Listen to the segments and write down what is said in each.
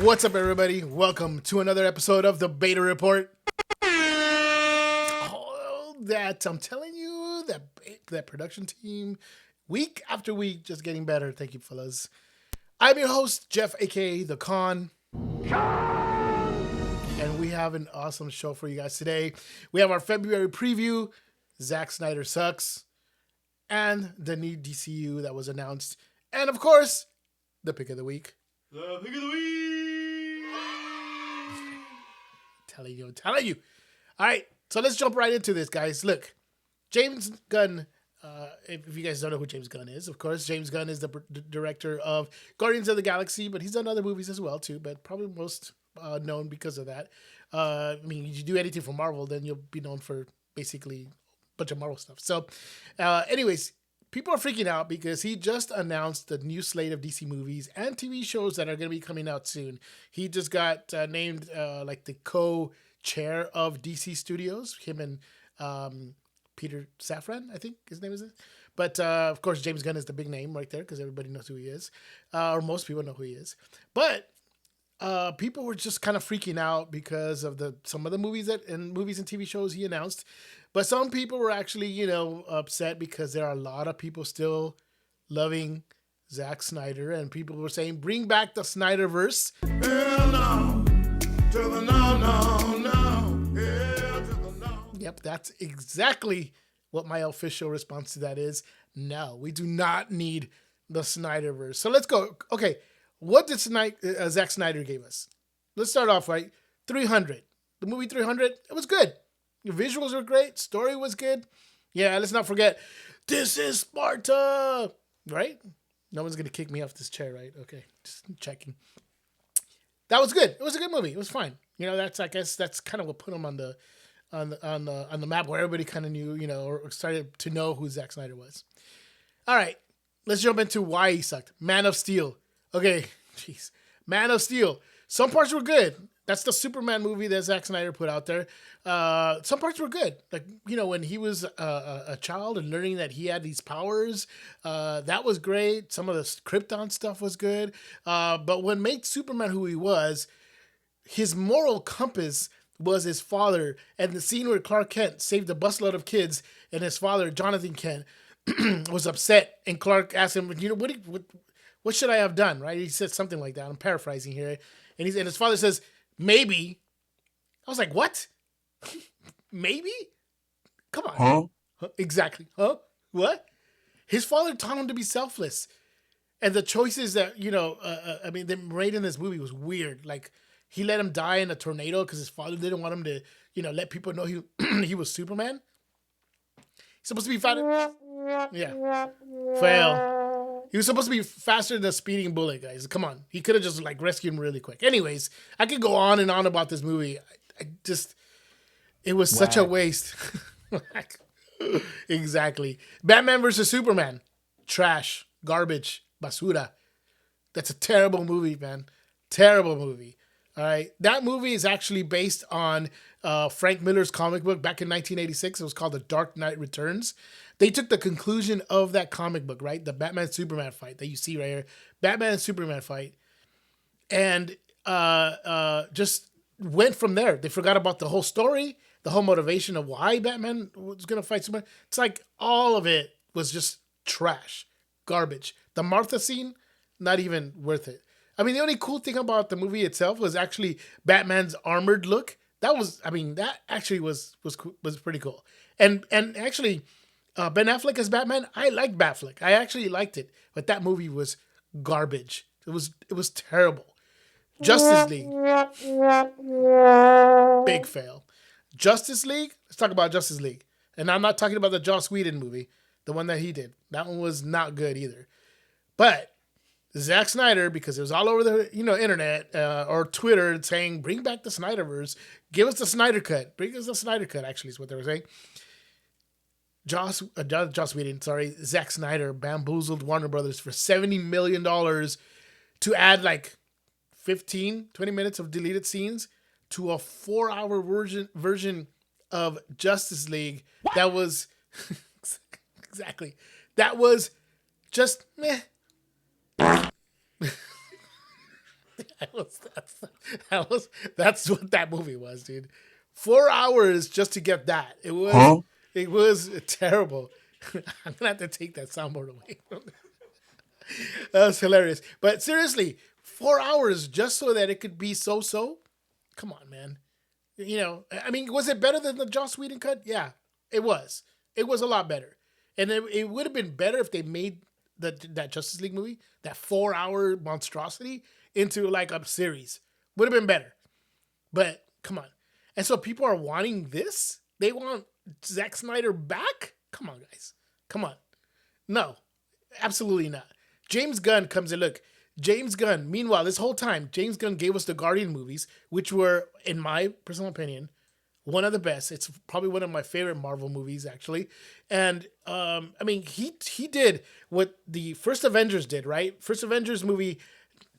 What's up, everybody? Welcome to another episode of the Beta Report. Oh, that I'm telling you, that production team, week after week, just getting better. Thank you, fellas. I'm your host, Jeff, aka The Con. And we have an awesome show for you guys today. We have our February preview, Zack Snyder Sucks, and the new DCU that was announced. And of course, the pick of the week. The pick of the week! Telling you. All right, so let's jump right into this, guys. Look, James Gunn, if you guys don't know who James Gunn is, of course, James Gunn is the director of Guardians of the Galaxy, but he's done other movies as well, too, but probably most known because of that. I mean, if you do anything for Marvel, then you'll be known for basically a bunch of Marvel stuff. So, anyways, people are freaking out because he just announced the new slate of DC movies and TV shows that are going to be coming out soon. He just got named like the co-chair of DC Studios, him and Peter Safran, I think his name is. But of course, James Gunn is the big name right there because everybody knows who he is, or most people know who he is. But people were just kind of freaking out because of some of the movies and TV shows he announced. But some people were actually, upset because there are a lot of people still loving Zack Snyder, and people were saying, "Bring back the Snyderverse." Hell no, to the no. Hell to the no. Yep, that's exactly what my official response to that is. No, we do not need the Snyderverse. So let's go. Okay. What did Zack Snyder gave us? Let's start off, right? 300. The movie 300, it was good. The visuals were great. Story was good. Yeah, let's not forget, this is Sparta, right? No one's going to kick me off this chair, right? Okay, just checking. That was good. It was a good movie. It was fine. I guess that's kind of what put him on the map where everybody kind of knew, or started to know who Zack Snyder was. All right, let's jump into why he sucked. Man of Steel. Okay, jeez. Man of Steel. Some parts were good. That's the Superman movie that Zack Snyder put out there. Some parts were good. Like, when he was a child and learning that he had these powers, that was great. Some of the Krypton stuff was good. But what made Superman who he was, his moral compass was his father. And the scene where Clark Kent saved a busload of kids and his father, Jonathan Kent, was upset. And Clark asked him, what should I have done, right? He said something like that. I'm paraphrasing here. And his father says, maybe. I was like, what? Maybe? Come on. Huh? Exactly. Huh? What? His father taught him to be selfless. And the choices that, they made in this movie was weird. Like, he let him die in a tornado because his father didn't want him to, let people know he was Superman. He's supposed to be faster. Yeah. Fail. He was supposed to be faster than a speeding bullet, guys. Come on. He could have just, rescued him really quick. Anyways, I could go on and on about this movie. It was such a waste. Exactly. Batman versus Superman. Trash. Garbage. Basura. That's a terrible movie, man. Terrible movie. All right. That movie is actually based on Frank Miller's comic book back in 1986. It was called The Dark Knight Returns. They took the conclusion of that comic book, right? The Batman-Superman fight that you see right here. Batman and Superman fight. And just went from there. They forgot about the whole story, the whole motivation of why Batman was going to fight Superman. It's like all of it was just trash. Garbage. The Martha scene, not even worth it. I mean, the only cool thing about the movie itself was actually Batman's armored look. That actually was pretty cool. And actually, Ben Affleck as Batman, I like Batfleck. I actually liked it, but that movie was garbage. It was terrible. Justice League, big fail. Justice League, let's talk about Justice League. And I'm not talking about the Joss Whedon movie, the one that he did. That one was not good either. But Zack Snyder, because it was all over the internet or Twitter saying, bring back the Snyderverse, give us the Snyder Cut. Bring us the Snyder Cut, actually, is what they were saying. Joss Whedon, Zack Snyder bamboozled Warner Brothers for $70 million to add 20 minutes of deleted scenes to a 4-hour version of Justice League. What? That was exactly. That was just meh. That was, that's, that's what that movie was, dude. 4 hours just to get that. It was terrible. I'm gonna have to take that soundboard away. That was hilarious. But seriously, 4 hours just so that it could be so. Come on, man. I mean, was it better than the Joss Whedon cut? Yeah, it was. It was a lot better, and it would have been better if they made that Justice League movie, that 4 hour monstrosity, into like a series. Would have been better. But come on, and so people are wanting this. They want Zack Snyder back. Come on, guys. Come on. No, absolutely not. James Gunn comes in. Look, James Gunn, meanwhile, this whole time, James Gunn gave us the Guardian movies, which were, in my personal opinion, one of the best. It's probably one of my favorite Marvel movies, actually. And, I mean, he did what the first Avengers did, right? First Avengers movie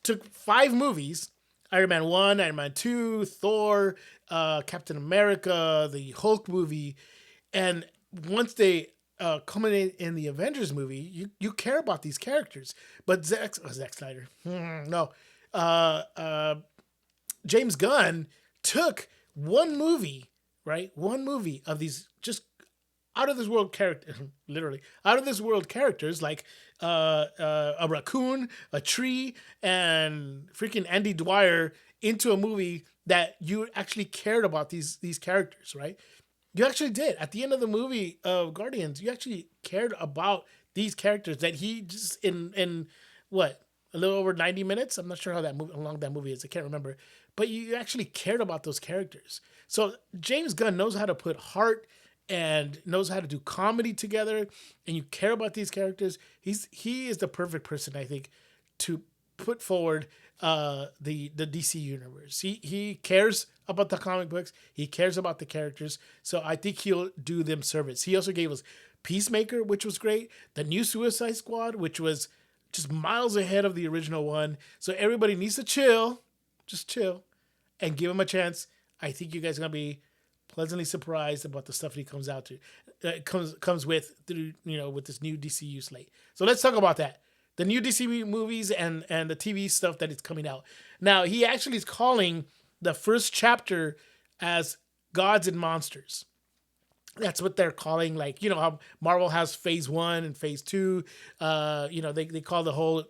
took 5 movies, Iron Man 1, Iron Man 2, Thor, Captain America, the Hulk movie. And once they culminate in the Avengers movie, you care about these characters. But Zack Snyder, no. James Gunn took one movie, right? One movie of these just out of this world characters, literally out of this world characters, like a raccoon, a tree, and freaking Andy Dwyer, into a movie that you actually cared about these characters, right? You actually did. At the end of the movie of Guardians, you actually cared about these characters that he just in what, a little over 90 minutes. I'm not sure how long that movie is. I can't remember. But you actually cared about those characters. So James Gunn knows how to put heart and knows how to do comedy together, and you care about these characters. He is the perfect person, I think, to put forward the DC universe. He cares about the comic books. He cares about the characters. So I think he'll do them service. He also gave us Peacemaker, which was great. The new Suicide Squad, which was just miles ahead of the original one. So everybody needs to chill, just chill, and give him a chance. I think you guys are gonna be pleasantly surprised about the stuff he comes out to, comes with through, with this new DCU slate. So let's talk about that. The new DCU movies and the TV stuff that is coming out. Now, he actually is calling the first chapter as Gods and Monsters. That's what they're calling, like, how Marvel has phase 1 and phase 2. They call the whole,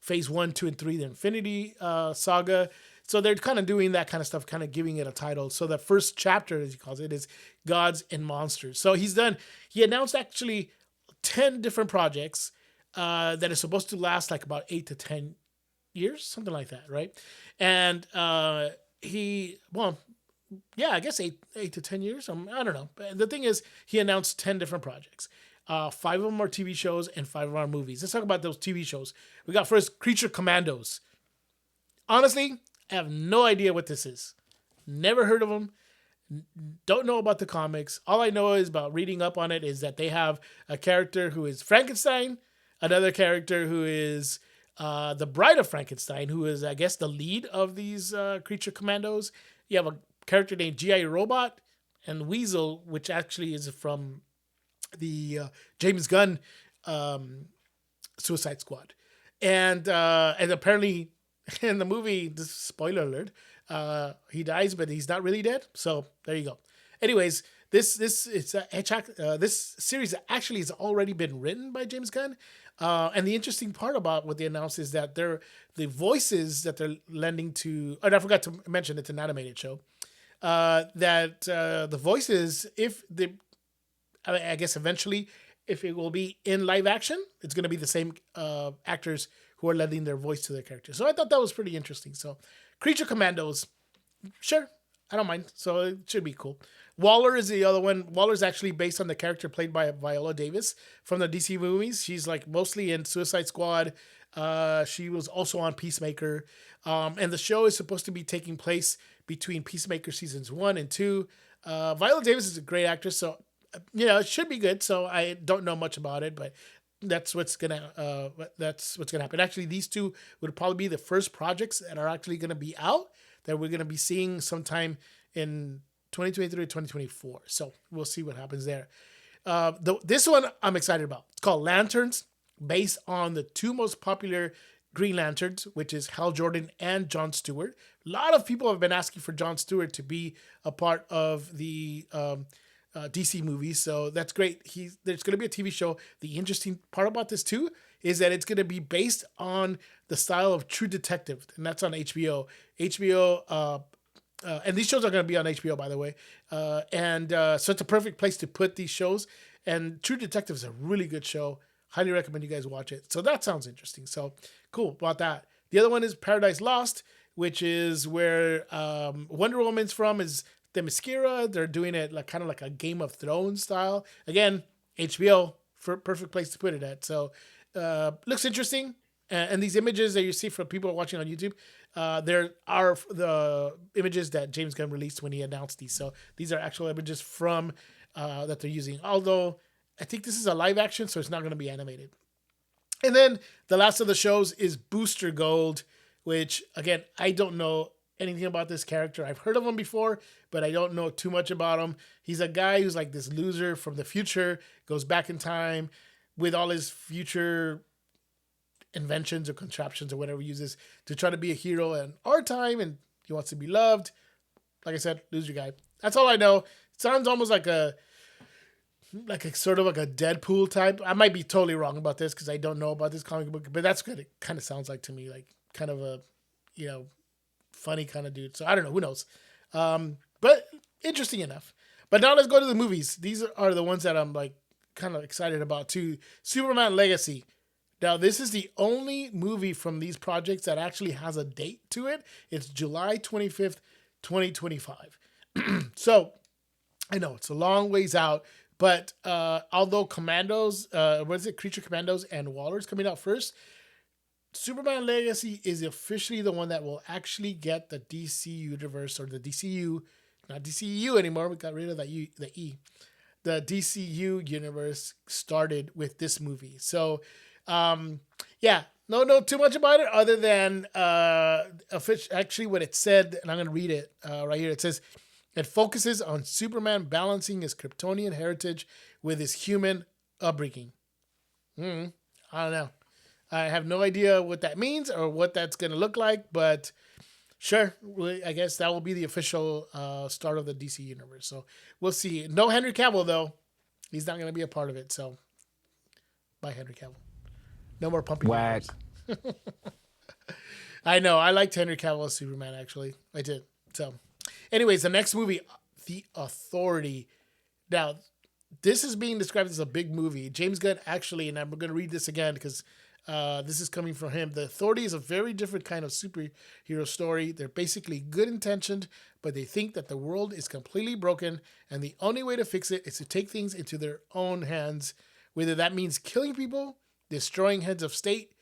phase 1, 2, and 3 the Infinity Saga. So they're kind of doing that kind of stuff, kind of giving it a title. So the first chapter, as he calls it, is Gods and Monsters. So he announced actually 10 different projects that is supposed to last like about 8 to 10 years, something like that, right? And I guess 8 to 10 years. I don't know. But the thing is, he announced 10 different projects. 5 of them are TV shows and 5 of them are movies. Let's talk about those TV shows. We got first Creature Commandos. Honestly, I have no idea what this is. Never heard of them. Don't know about the comics. All I know is about reading up on it is that they have a character who is Frankenstein, another character who is the Bride of Frankenstein, who is, I guess, the lead of these Creature Commandos. You have a character named G.I. Robot and Weasel, which actually is from the James Gunn Suicide Squad. And apparently in the movie, this spoiler alert, he dies, but he's not really dead. So there you go. Anyways, this series actually has already been written by James Gunn. And the interesting part about what they announced is that the voices that they're lending to, and I forgot to mention it's an animated show, the voices, I guess eventually, if it will be in live action, it's going to be the same actors who are lending their voice to their characters. So I thought that was pretty interesting. So Creature Commandos, sure, I don't mind. So it should be cool. Waller is the other one. Waller's actually based on the character played by Viola Davis from the DC movies. She's like mostly in Suicide Squad. She was also on Peacemaker. And the show is supposed to be taking place between Peacemaker seasons 1 and 2. Viola Davis is a great actress, so it should be good. So I don't know much about it, but that's what's gonna happen. Actually, these two would probably be the first projects that are actually gonna be out that we're gonna be seeing sometime in 2023 or 2024. So we'll see what happens there. This one I'm excited about. It's called Lanterns, based on the 2 most popular Green Lanterns, which is Hal Jordan and Jon Stewart. A lot of people have been asking for Jon Stewart to be a part of the DC movies, so that's great. There's going to be a TV show. The interesting part about this too is that it's going to be based on the style of True Detective, and that's on HBO. And these shows are going to be on HBO, by the way. So it's a perfect place to put these shows. And True Detective is a really good show. Highly recommend you guys watch it. So that sounds interesting. So cool about that. The other one is Paradise Lost, which is where Wonder Woman's from. Is Themyscira. They're doing it like kind of like a Game of Thrones style. Again, HBO, perfect place to put it at. So looks interesting. And these images that you see from people watching on YouTube, there are the images that James Gunn released when he announced these. So these are actual images from that they're using. Although I think this is a live action, so it's not going to be animated. And then the last of the shows is Booster Gold, which, again, I don't know anything about this character. I've heard of him before, but I don't know too much about him. He's a guy who's like this loser from the future, goes back in time with all his future inventions or contraptions or whatever he uses to try to be a hero in our time, and he wants to be loved. Like I said, loser guy. That's all I know. It sounds almost like a sort of like a Deadpool type. I might be totally wrong about this because I don't know about this comic book, but that's what it kind of sounds like to me, like kind of a, funny kind of dude. So I don't know, who knows? But interesting enough. But now let's go to the movies. These are the ones that I'm like kind of excited about too. Superman Legacy. Now, this is the only movie from these projects that actually has a date to it. It's July 25th, 2025. So I know it's a long ways out, but although Creature Commandos and Waller's coming out first, Superman Legacy is officially the one that will actually get the DC universe, or the DCU, not DCU anymore. We got rid of the E. The DCU universe started with this movie. So, no too much about it other than actually what it said, and I'm going to read it right here. It says, it focuses on Superman balancing his Kryptonian heritage with his human upbringing. I don't know. I have no idea what that means or what that's going to look like, but sure, I guess that will be the official start of the DC universe. So we'll see. No Henry Cavill, though. He's not going to be a part of it. So bye, Henry Cavill. No more pumping. Whack. I know. I liked Henry Cavill as Superman, actually. I did. So anyways, the next movie, The Authority. Now, this is being described as a big movie. James Gunn actually, and I'm going to read this again because this is coming from him. The Authority is a very different kind of superhero story. They're basically good intentioned, but they think that the world is completely broken, and the only way to fix it is to take things into their own hands, whether that means killing people, destroying heads of state,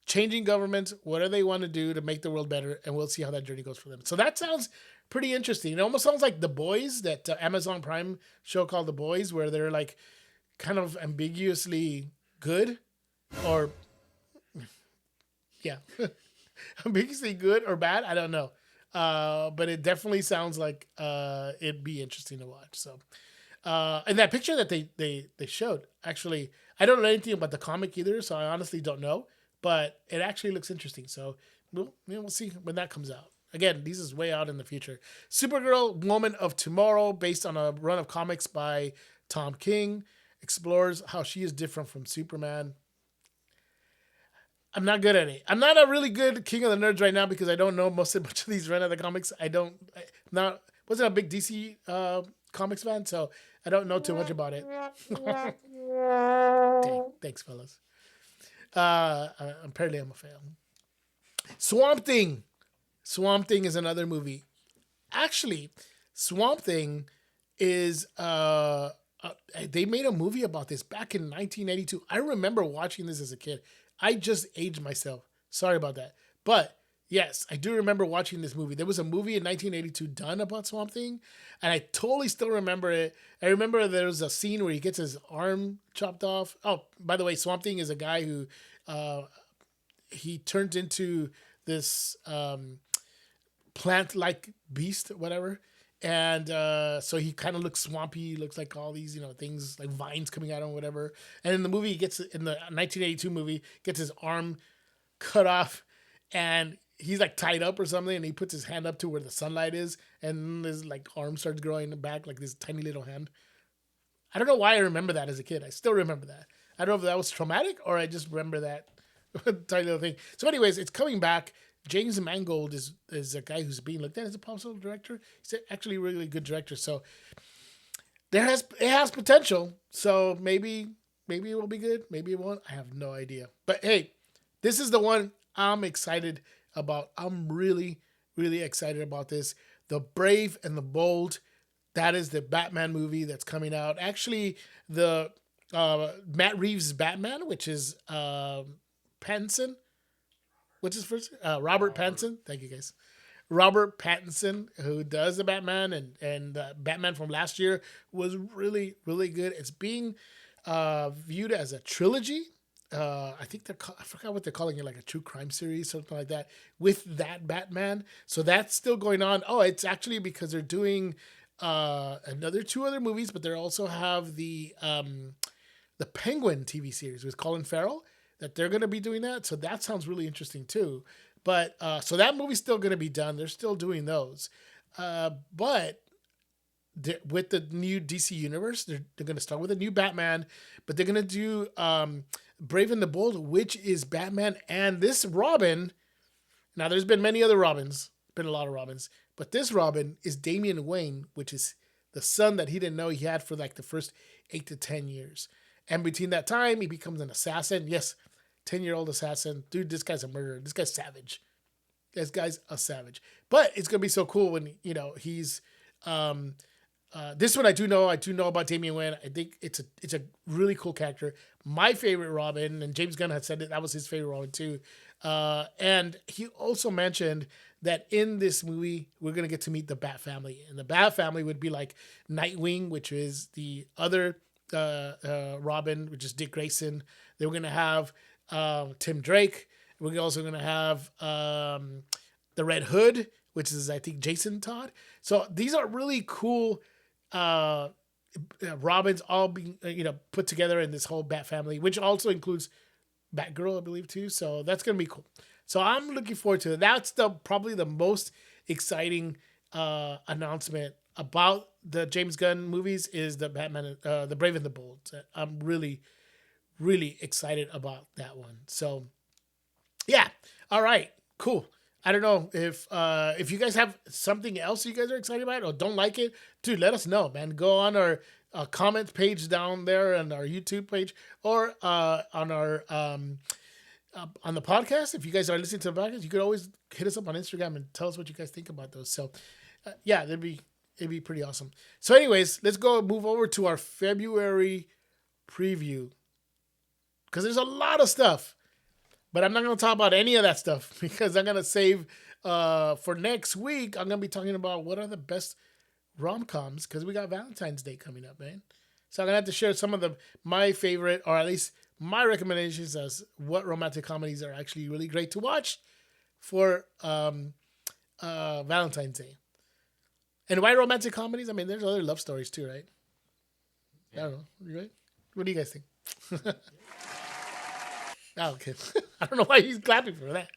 changing governments, whatever they want to do to make the world better, and we'll see how that journey goes for them. So that sounds pretty interesting. It almost sounds like The Boys, that Amazon Prime show called The Boys, where they're like kind of ambiguously good, or ambiguously good or bad. I don't know. But it definitely sounds like it'd be interesting to watch. So, and that picture that they showed, actually, I don't know anything about the comic either, so I honestly don't know. But it actually looks interesting. So we'll see when that comes out. Again, this is way out in the future. Supergirl, Woman of Tomorrow, based on a run of comics by Tom King, explores how she is different from Superman. I'm not good at it. I'm not a really good King of the Nerds right now because I don't know much of these run of the comics. Wasn't a big DC comics fan, so I don't know too much about it. Dang, thanks, fellas. Apparently I'm a fan. Swamp Thing. Swamp Thing is another movie. Actually, Swamp Thing is they made a movie about this back in 1982. I remember watching this as a kid. I just aged myself. Sorry about that. But yes, I do remember watching this movie. There was a movie in 1982 done about Swamp Thing, and I totally still remember it. I remember there was a scene where he gets his arm chopped off. Oh, by the way, Swamp Thing is a guy who he turns into this plant-like beast, whatever. And so he kind of looks swampy, looks like all these, things like vines coming out of him, whatever. And in the movie, in the 1982 movie, gets his arm cut off, and he's like tied up or something, and he puts his hand up to where the sunlight is, and his like arm starts growing back, like this tiny little hand. I don't know why I remember that as a kid. I still remember that. I don't know if that was traumatic or I just remember that tiny little thing. So, anyways, it's coming back. James Mangold is a guy who's being looked at as a possible director. He's actually a really good director. So it has potential. So maybe it will be good. Maybe it won't. I have no idea. But hey, this is the one I'm excited about. I'm really, really excited about this. The Brave and the Bold. That is the Batman movie that's coming out. Actually, the Matt Reeves' Batman, which is Pattinson. What's his first? Robert Pattinson. Thank you, guys. Robert Pattinson, who does the Batman, and Batman from last year was really, really good. It's being viewed as a trilogy. I think I forgot what they're calling it, like a true crime series, something like that, with that Batman. So that's still going on. Oh, it's actually because they're doing two other movies, but they also have the Penguin TV series with Colin Farrell that they're going to be doing that. So that sounds really interesting too. But so that movie's still going to be done. They're still doing those. But with the new DC universe, they're going to start with a new Batman, but they're going to do Brave and the Bold, which is Batman and this Robin. Now, there's been many other Robins. Been a lot of Robins. But this Robin is Damian Wayne, which is the son that he didn't know he had for like the first 8 to 10 years. And between that time, he becomes an assassin. Yes, 10-year-old assassin. Dude, this guy's a murderer. This guy's savage. This guy's a savage. But it's going to be so cool when, he's... this one I do know about Damian Wayne. I think it's a really cool character. My favorite Robin, and James Gunn had said that was his favorite Robin too. And he also mentioned that in this movie, we're going to get to meet the Bat family. And the Bat family would be like Nightwing, which is the other Robin, which is Dick Grayson. They were going to have Tim Drake. We're also going to have the Red Hood, which is, I think, Jason Todd. So these are really cool Robins all being put together in this whole Bat family, which also includes Batgirl, I believe, too. So that's going to be cool. So I'm looking forward to it. That's probably the most exciting announcement about the James Gunn movies is the Batman, the Brave and the Bold. I'm really, really excited about that one. So yeah. All right, cool. I don't know if you guys have something else you guys are excited about or don't like it, dude, let us know, man. Go on our comment page down there on our YouTube page or on our on the podcast. If you guys are listening to the podcast, you could always hit us up on Instagram and tell us what you guys think about those. So yeah, it'd be pretty awesome. So anyways, let's move over to our February preview because there's a lot of stuff. But I'm not going to talk about any of that stuff because I'm going to save for next week. I'm going to be talking about what are the best rom-coms because we got Valentine's Day coming up, man. So I'm going to have to share some of my favorite, or at least my recommendations as what romantic comedies are actually really great to watch for Valentine's Day. And why romantic comedies? I mean, there's other love stories too, right? Yeah. I don't know. You right? What do you guys think? Oh, okay. I don't know why he's clapping for that.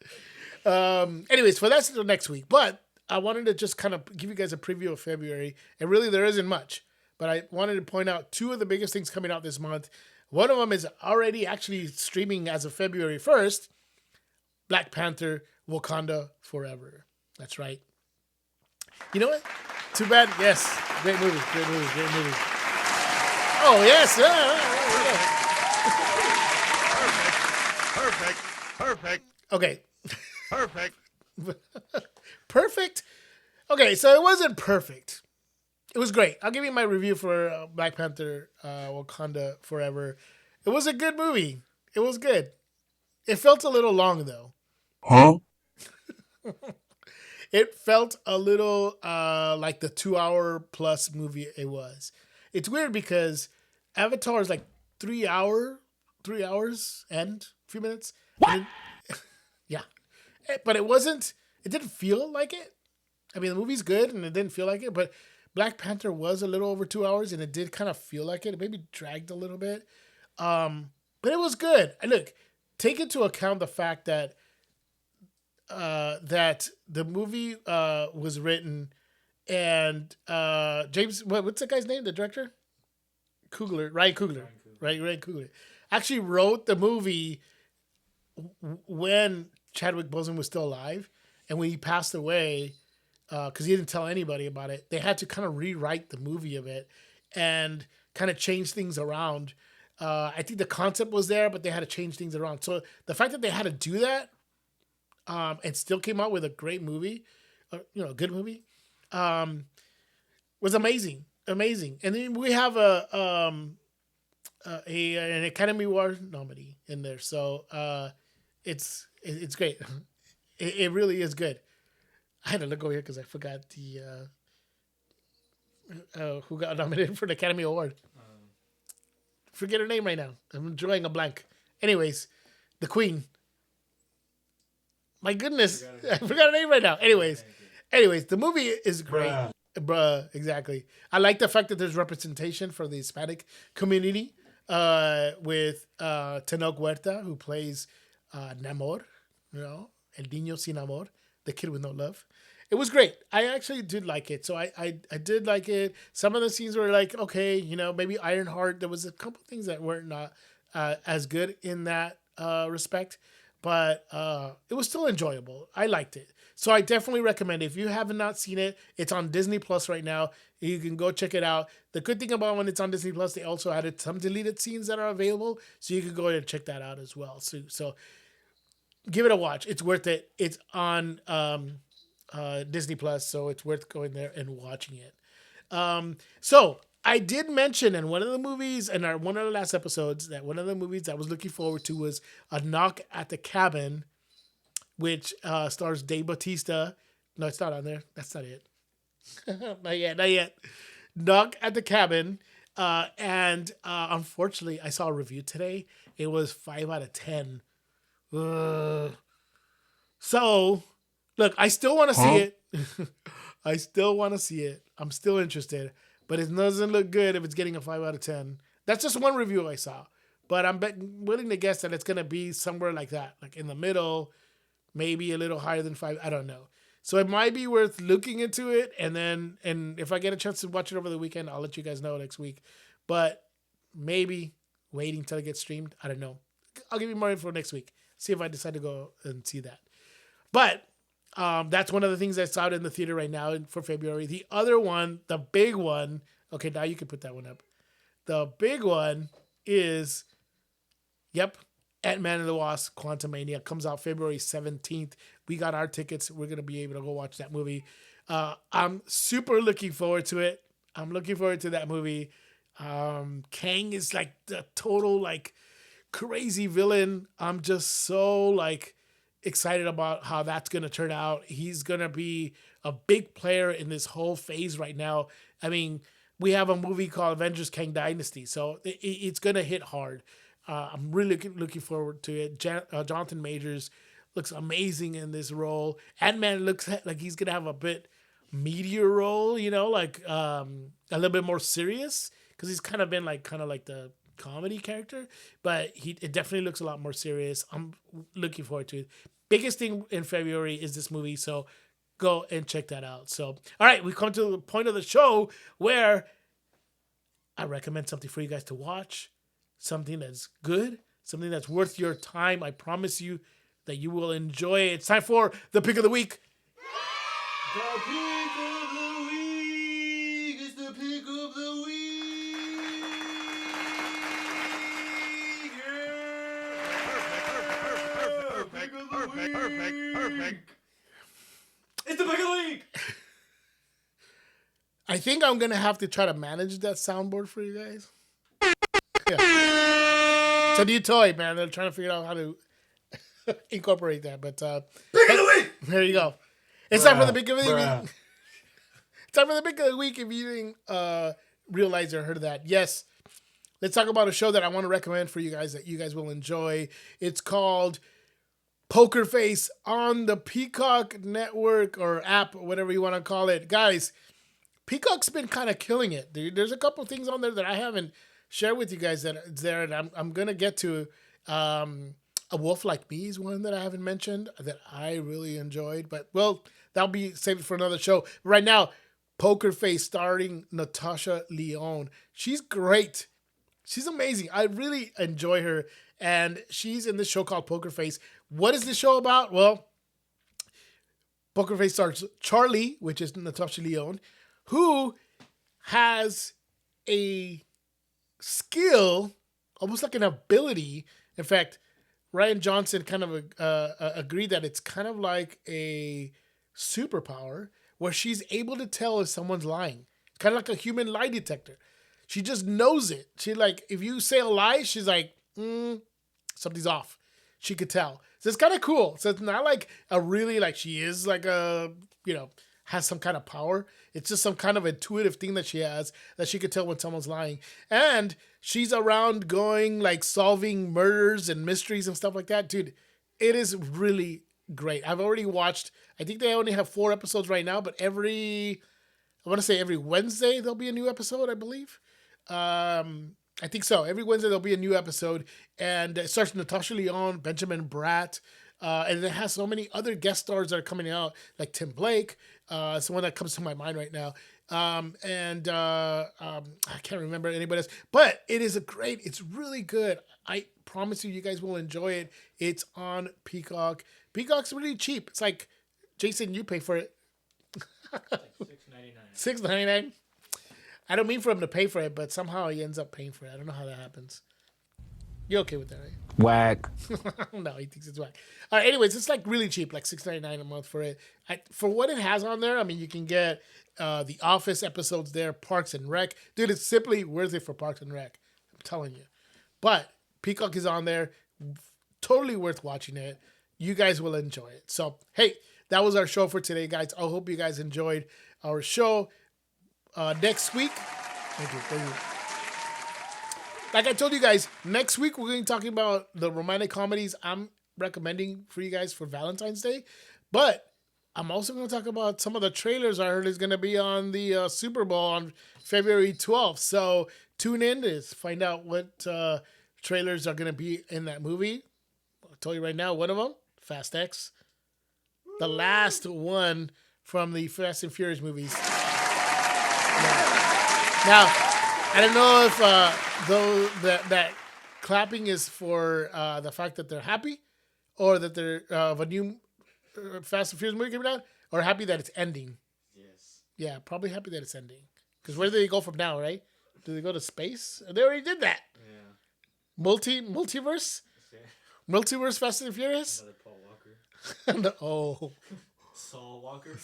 Anyways, for that's next week. But I wanted to just kind of give you guys a preview of February. And really, there isn't much. But I wanted to point out two of the biggest things coming out this month. One of them is already actually streaming as of February 1st. Black Panther, Wakanda Forever. That's right. You know what? Too bad. Yes. Great movie. Great movie. Great movie. Oh, yes. Perfect. Okay. Perfect. Perfect? Okay, so it wasn't perfect. It was great. I'll give you my review for Black Panther, Wakanda Forever. It was a good movie. It was good. It felt a little long, though. Huh? It felt a little like the 2-hour plus movie it was. It's weird because Avatar is like 3 hours and a few minutes. What? Yeah. But it didn't feel like it. I mean, the movie's good and it didn't feel like it, but Black Panther was a little over 2 hours and it did kind of feel like it. It maybe dragged a little bit. But it was good. And look, take into account the fact that that the movie was written and James, what's the guy's name? The director? Ryan Coogler. Right, Ryan Coogler. Actually wrote the movie when Chadwick Boseman was still alive, and when he passed away, because he didn't tell anybody about it, they had to kind of rewrite the movie of it and kind of change things around. I think the concept was there, but they had to change things around. So the fact that they had to do that and still came out with a great movie, a good movie, was amazing. Amazing. And then we have an Academy Award nominee in there. So it's great. It really is good. I had to look over here because I forgot the who got nominated for the Academy Award. Forget her name right now. I'm drawing a blank. Anyways, the Queen. My goodness, I forgot her name right now. Anyways, the movie is great. Bruh, exactly. I like the fact that there's representation for the Hispanic community with Tenoch Huerta, who plays Namor, El Niño Sin Amor, the kid with no love. It was great. I actually did like it. So I did like it. Some of the scenes were like, okay, maybe Ironheart. There was a couple things that weren't not as good in that respect. But it was still enjoyable. I liked it. So I definitely recommend it. If you have not seen it, it's on Disney Plus right now. You can go check it out. The good thing about when it's on Disney Plus, they also added some deleted scenes that are available. So you can go ahead and check that out as well. So give it a watch. It's worth it. It's on Disney Plus, so it's worth going there and watching it. So I did mention in one of the movies, in one of the last episodes, that one of the movies I was looking forward to was A Knock at the Cabin, which stars Dave Bautista. No, it's not on there. That's not it. Not yet. Knock at the Cabin. And unfortunately, I saw a review today. It was 5 out of 10. So, look, I still want to see it. I still want to see it. I'm still interested. But it doesn't look good if it's getting a 5 out of 10. That's just one review I saw. But I'm willing to guess that it's going to be somewhere like that. Like in the middle, maybe a little higher than 5. I don't know. So it might be worth looking into it. And if I get a chance to watch it over the weekend, I'll let you guys know next week. But maybe waiting till it gets streamed. I don't know. I'll give you more info next week. See if I decide to go and see that. But that's one of the things that's out in the theater right now for February. The other one, the big one. Okay, now you can put that one up. The big one is, Ant-Man and the Wasp: Quantumania comes out February 17th. We got our tickets. We're going to be able to go watch that movie. I'm super looking forward to it. I'm looking forward to that movie. Kang is like the total like crazy villain. I'm just so like excited about how that's going to turn out. He's going to be a big player in this whole phase right now. I mean, we have a movie called Avengers Kang Dynasty, so it's going to hit hard. I'm really looking forward to it. Jonathan Majors looks amazing in this role. Ant-Man looks like he's going to have a bit meatier role, like a little bit more serious, because he's kind of been like the comedy character, but it definitely looks a lot more serious. I'm looking forward to it. Biggest thing in February is this movie, so go and check that out. So, all right, we come to the point of the show where I recommend something for you guys to watch, something that's good, something that's worth your time. I promise you that you will enjoy it. It's time for the pick of the week. The pick of the week is the pick of the week. Perfect. It's the pick of the week. I think I'm going to have to try to manage that soundboard for you guys. Yeah. It's a new toy, man. They're trying to figure out how to incorporate that. But Pick of the week. there you go. It's time for the pick of the week. It's time for the pick of the week if you didn't realize or heard of that. Yes. Let's talk about a show that I want to recommend for you guys that you guys will enjoy. It's called Poker Face on the Peacock Network or app, or whatever you want to call it. Guys, Peacock's been kind of killing it. There's a couple things on there that I haven't shared with you guys that it's there, and I'm going to get to. A Wolf Like Me is one that I haven't mentioned that I really enjoyed. But, well, that'll be saved for another show. Right now, Poker Face starring Natasha Lyonne. She's great. She's amazing. I really enjoy her. And she's in this show called Poker Face. What is this show about? Well, Poker Face stars Charlie, which is Natasha Lyonne, who has a skill, almost like an ability. In fact, Ryan Johnson kind of agreed that it's kind of like a superpower where she's able to tell if someone's lying. It's kind of like a human lie detector. She just knows it. She like, if you say a lie, she's like, something's off. She could tell. So it's kind of cool. So it's not like a really, like she is like a, has some kind of power. It's just some kind of intuitive thing that she has that she could tell when someone's lying. And she's around going like solving murders and mysteries and stuff like that. Dude, it is really great. I've already watched, I think they only have 4 episodes right now, but every Wednesday there'll be a new episode, I believe. I think so. Every Wednesday there'll be a new episode, and it starts Natasha Lyonne, Benjamin Bratt, and it has so many other guest stars that are coming out, like Tim Blake. It's the one that comes to my mind right now. I can't remember anybody else, but it's really good. I promise you guys will enjoy it. It's on Peacock. Peacock's really cheap. It's like, Jason, you pay for it. Like $6.99. I don't mean for him to pay for it, but somehow he ends up paying for it. I don't know how that happens. You're okay with that, right? Whack. No, he thinks it's whack. Anyways, it's like really cheap, like $6.99 a month for it. For what it has on there, I mean, you can get the Office episodes there, Parks and Rec. Dude, it's simply worth it for Parks and Rec. I'm telling you. But Peacock is on there. Totally worth watching it. You guys will enjoy it. So, hey, that was our show for today, guys. I hope you guys enjoyed our show. Next week, thank you. Like I told you guys, next week we're going to be talking about the romantic comedies I'm recommending for you guys for Valentine's Day. But I'm also going to talk about some of the trailers I heard is going to be on the Super Bowl on February 12th. So tune in to find out what trailers are going to be in that movie. I'll tell you right now, one of them, Fast X. The last one from the Fast and Furious movies. Now, I don't know if that clapping is for the fact that they're happy, or that they're of a new Fast and Furious movie coming out, or happy that it's ending. Yes. Yeah, probably happy that it's ending. Because where do they go from now, right? Do they go to space? They already did that. Yeah. Multiverse? Okay. Multiverse Fast and Furious? Another Paul Walker. Oh. Saul Walker.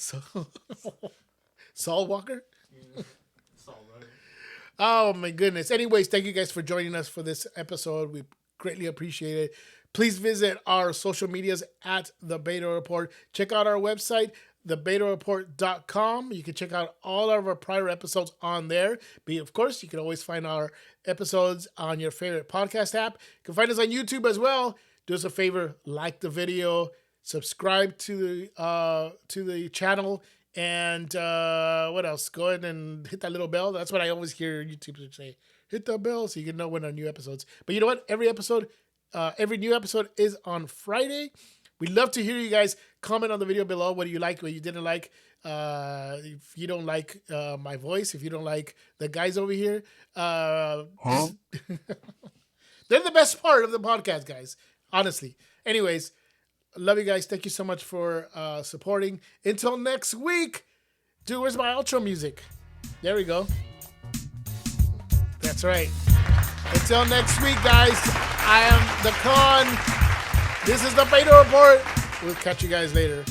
Saul Walker? Yeah. Saul Runner. Oh my goodness. Anyways, thank you guys for joining us for this episode. We greatly appreciate it. Please visit our social medias at The Beta Report. Check out our website, thebetareport.com. You can check out all of our prior episodes on there. But of course, you can always find our episodes on your favorite podcast app. You can find us on YouTube as well. Do us a favor, like the video, subscribe to the channel, and what else? Go ahead and hit that little bell. That's what I always hear YouTubers say. Hit the bell so you can know when our new episodes. But you know what? Every new episode is on Friday. We'd love to hear you guys comment on the video below. What do you like? What you didn't like? If you don't like my voice, if you don't like the guys over here, they're the best part of the podcast, guys. Honestly. Anyways, love you guys. Thank you so much for supporting. Until next week. Dude, where's my outro music? There we go. That's right. Until next week, guys. I am the Con. This is the Beta Report. We'll catch you guys later.